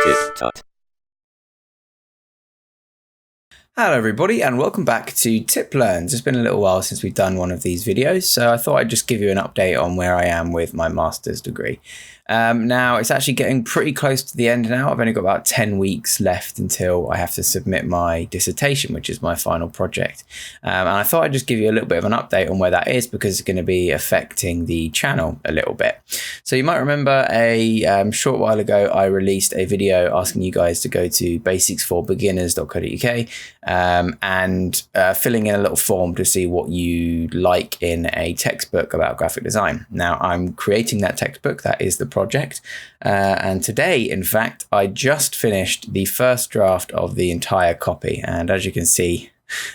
TipTut. Hello everybody and welcome back to TipLearns. It's been a little while since we've done one of these videos, so I thought I'd just give you an update on where I am with my master's degree. Now it's actually getting pretty close to the end now. I've only got about 10 weeks left until I have to submit my dissertation, which is my final project. And I thought I'd just give you a little bit of an update on where that is because it's going to be affecting the channel a little bit. So you might remember a short while ago, I released a video asking you guys to go to basicsforbeginners.co.uk and filling in a little form to see what you like in a textbook about graphic design. Now I'm creating that textbook. That is the project. And today, in fact, I just finished the first draft of the entire copy. And as you can see,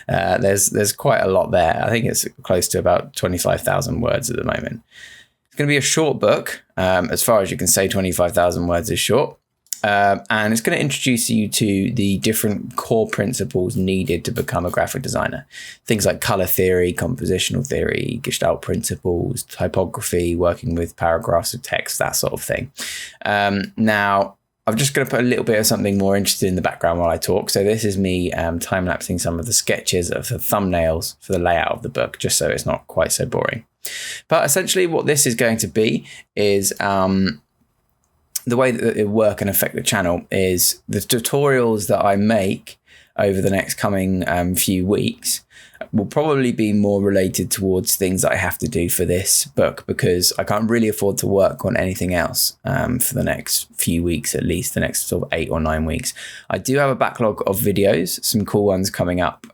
there's quite a lot there. I think it's close to about 25,000 words at the moment. It's going to be a short book. As far as you can say, 25,000 words is short. And it's going to introduce you to the different core principles needed to become a graphic designer. Things like color theory, compositional theory, Gestalt principles, typography, working with paragraphs of text, that sort of thing. Now, I'm just going to put a little bit of something more interesting in the background while I talk. So this is me time-lapsing some of the sketches of the thumbnails for the layout of the book, just so it's not quite so boring. But essentially what this is going to be is... the way that it work and affect the channel is the tutorials that I make over the next coming few weeks will probably be more related towards things that I have to do for this book because I can't really afford to work on anything else for the next few weeks, at least the next sort of 8 or 9 weeks. I do have a backlog of videos, some cool ones coming up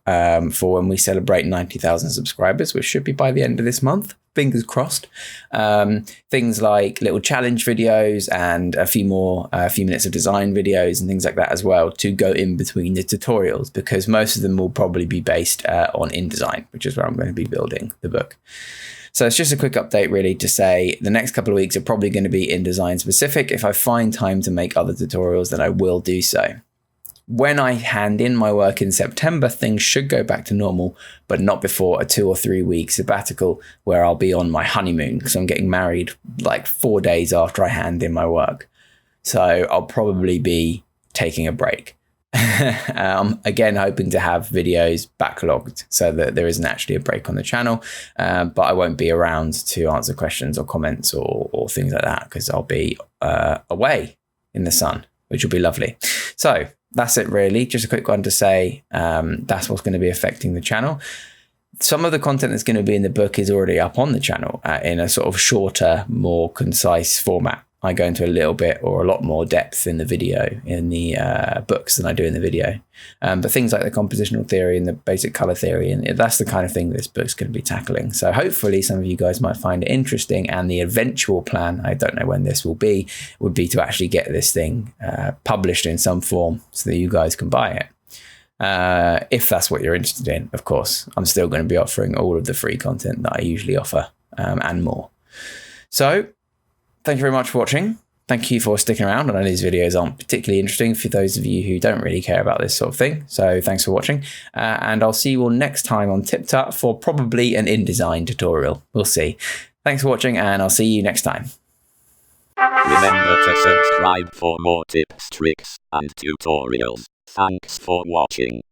for when we celebrate 90,000 subscribers, which should be by the end of this month. Fingers crossed. Things like little challenge videos and a few minutes of design videos and things like that as well to go in between the tutorials because most of them will probably be based on InDesign, which is where I'm going to be building the book. So it's just a quick update really to say the next couple of weeks are probably going to be InDesign specific. If I find time to make other tutorials, then I will do so. When I hand in my work in September, things should go back to normal, but not before a 2 or 3 week sabbatical where I'll be on my honeymoon because I'm getting married like 4 days after I hand in my work. So I'll probably be taking a break. Again, hoping to have videos backlogged so that there isn't actually a break on the channel, but I won't be around to answer questions or comments or things like that because I'll be away in the sun, which will be lovely. So that's it really. Just a quick one to say that's what's going to be affecting the channel. Some of the content that's going to be in the book is already up on the channel in a sort of shorter, more concise format. I go into a little bit or a lot more depth in the video, in the books than I do in the video. But things like the compositional theory and the basic color theory, and that's the kind of thing this book's going to be tackling. So hopefully some of you guys might find it interesting. And the eventual plan, I don't know when this will be, would be to actually get this thing published in some form so that you guys can buy it. If that's what you're interested in, of course. I'm still going to be offering all of the free content that I usually offer and more. So thank you very much for watching. Thank you for sticking around. I know these videos aren't particularly interesting for those of you who don't really care about this sort of thing. So thanks for watching. And I'll see you all next time on TipTut for probably an InDesign tutorial. We'll see. Thanks for watching and I'll see you next time. Remember to subscribe for more tips, tricks, and tutorials. Thanks for watching.